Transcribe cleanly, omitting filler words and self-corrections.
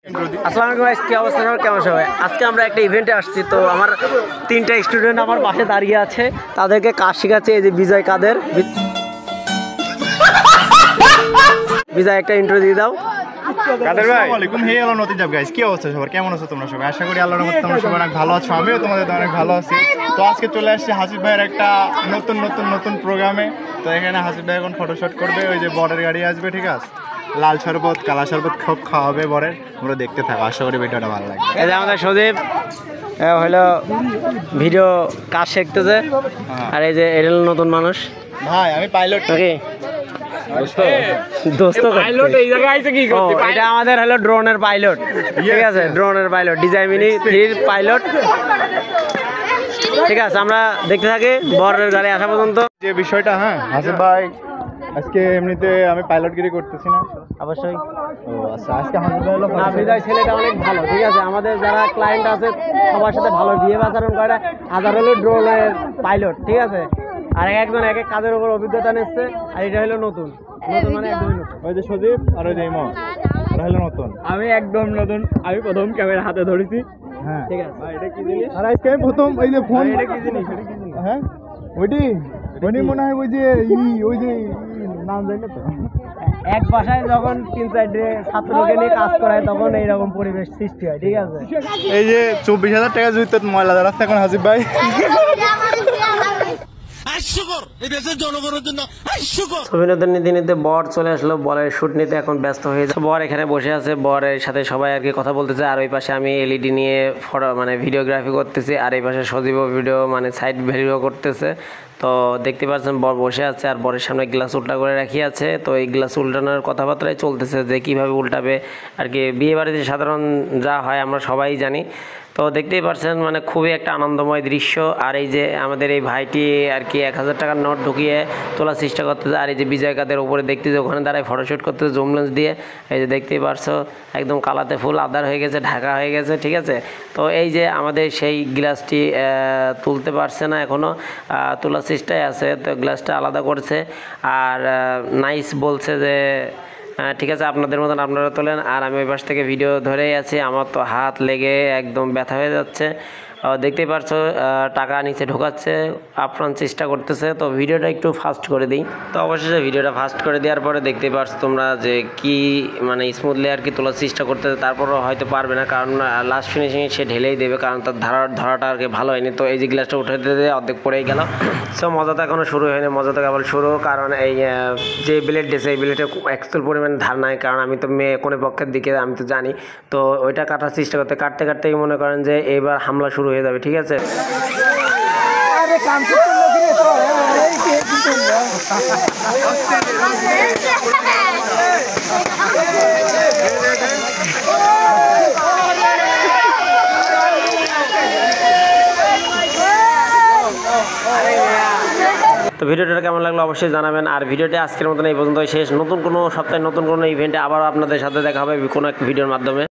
আসসালামু আলাইকুম গাইস, কি অবস্থা সবার? কেমন সবাই? আজকে আমরা একটা ইভেন্টে আসছি। তো আমার 3টা স্টুডেন্ট আমার পাশে দাঁড়িয়ে আছে, তাদেরকে কাজ শেখাচ্ছে। এই যে বিজয় কাদের। বিজয়, একটা ইন্ট্রো দিয়ে দাও। কাদের ভাই, আসসালামু আলাইকুম। হে হ্যালো নতুন জব গাইস, কি অবস্থা সবার? কেমন আছো তোমরা সবাই? আশা করি আল্লাহর রহমতে তোমরা সবাই অনেক ভালো আছো। আমিও তোমাদের অনেক ভালো আছি। তো আজকে চলে আসছি হাসিব ভাইয়ের একটা নতুন প্রোগ্রামে। তো এখানে হাসিব ভাই এখন ফটোশুট করবে। ওই যে বরের গাড়ি আসবে, ঠিক আছে, লাল শরবত কালা শরবত খুব খাওয়াবে বরের। আমরা দেখতে থাকো, আশা করি ভিডিওটা ভালো লাগবে। এই যে আমাদের সজীব হলো ভিডিও কাজ শিখতেছে। আর এই যে এটা হলো নতুন মানুষ ভাই, আমি পাইলট নাকি দোস্ত। এটা আমাদের হলো ড্রোনের পাইলট, ঠিক আছে, ড্রোনের পাইলট, ডিজাইমিনি 3 পাইলট। ঠিক আছে, আমরা দেখতে থাকি বরের গাড়ি আসা পর্যন্ত। যে বিষয়টা, হ্যাঁ হাসিব ভাই, আজকে এমনিতে আমি পাইলটগিরি করতেছি না। অবশ্যই। ও আচ্ছা, আজকে হাসিব ভাই হলো বিজয় ছেলেটা অনেক ভালো, ঠিক আছে। আমাদের যারা ক্লায়েন্ট আছে সবার সাথে ভালো বিহেভ আচরণ করে। আদার হলো ড্রোনের পাইলট, ঠিক আছে। আর একজন এক এক কাজের উপর অভিজ্ঞতা নিচ্ছে। আর এটা হলো নতুন মানে একদমই নতুন। ওই যে সজীব আর ওই যে ইমন, ওরা হলো নতুন। আমি একদম নতুন, আমি প্রথম ক্যামেরা হাতে ধরেছি। হ্যাঁ ঠিক আছে। এটা কি জিনিস? আর আজকে আমি প্রথম এই যে ফোন, এটা কি জিনিস? এটা কি জিনিস? হ্যাঁ ওইটি মনে হয় ওই যে নাম জানি না তো। এক বাসায় যখন 3-4 ছাত্রকে নিয়ে কাজ করায় তখন এইরকম পরিবেশ সৃষ্টি হয়, ঠিক আছে। এই যে 24,000 টাকা জুইতে ময়লা দাঁড়াচ্ছে এখন হাসিব ভাই। বিনোদন নিতে নিতে বর চলে আসলো। বরের শুট নিতে এখন ব্যস্ত হয়ে যাচ্ছে। বর এখানে বসে আছে, বরের সাথে সবাই আর কি কথা বলতেছে। আর ওই পাশে আমি এলইডি নিয়ে ফটো মানে ভিডিওগ্রাফি করতেছি। আর এই পাশে সজীব ভিডিও মানে সাইড ভিডিও করতেছে। তো দেখতে পাচ্ছেন বর বসে আছে আর বরের সামনে গ্লাস উল্টা করে রাখি আছে। তো এই গ্লাস উল্টানোর কথাবার্তাই চলতেছে যে কীভাবে উল্টাবে আর কি। বিয়ে বাড়িতে সাধারণ যা হয় আমরা সবাই জানি। তো দেখতেই পাচ্ছেন মানে খুবই একটা আনন্দময় দৃশ্য। আর এই যে আমাদের এই ভাইটি আর কি 1000 টাকার নোট ঢুকিয়ে তোলার চেষ্টা করতেছে। আর এই যে বিজয় কাদের উপরে দেখতেছে, ওখানে দাঁড়ায় ফটোশ্যুট করতেছে জুম লেন্স দিয়ে। এই যে দেখতেই পারছো একদম কালাতে ফুল আদার হয়ে গেছে, ঢাকা হয়ে গেছে, ঠিক আছে। তো এই যে আমাদের সেই গ্লাসটি তুলতে পারছে না এখনও, তোলার চেষ্টায় আছে। তো গ্লাসটা আলাদা করছে আর নাইস বলছে যে ঠিক আছে আপনাদের মতন আপনারা তোলেন। আর আমি ওই পাশ থেকে ভিডিও ধরেই আছি, আমার তো হাত লেগে একদম ব্যথা হয়ে যাচ্ছে। দেখতেই পারছো টাকা নিচে ঢোকাচ্ছে, আপ্রাণ চেষ্টা করতেছে। তো ভিডিওটা একটু ফাস্ট করে দিই। তো অবশেষে ভিডিওটা ফাস্ট করে দেওয়ার পরে দেখতেই পারছো তোমরা যে কি মানে স্মুথলি আর কি তোলার চেষ্টা করতেছে। তারপরও হয়তো পারবে না, কারণ লাস্ট ফিনিশিংয়ে সে ঢেলেই দেবে, কারণ তার ধরাটা আর কি ভালো হয়নি। তো এই যে গ্লাসটা উঠে দিতে অর্ধেক পড়েই গেল। সো মজা তো এখনও শুরু হয়নি, মজা তো কেবল শুরু। কারণ এই যে ব্লেড দিয়েছে এই ব্লেডে একচুয়াল পরিমাণে ধার নাই, কারণ আমি তো মেয়ে কোনে পক্ষের দিকে আমি তো জানি। তো ওইটা কাটার চেষ্টা করতে কাটতে কাটতেই মনে করেন যে এবার হামলা শুরু হয়ে যাবে, ঠিক আছে। তো ভিডিওটা কেমন লাগলো অবশ্যই জানাবেন। আর ভিডিওটা আজকের মতন এই পর্যন্ত শেষ। নতুন কোনো সপ্তাহে নতুন কোনো ইভেন্টে আবার আপনাদের সাথে দেখা হবে কোনো এক ভিডিওর মাধ্যমে।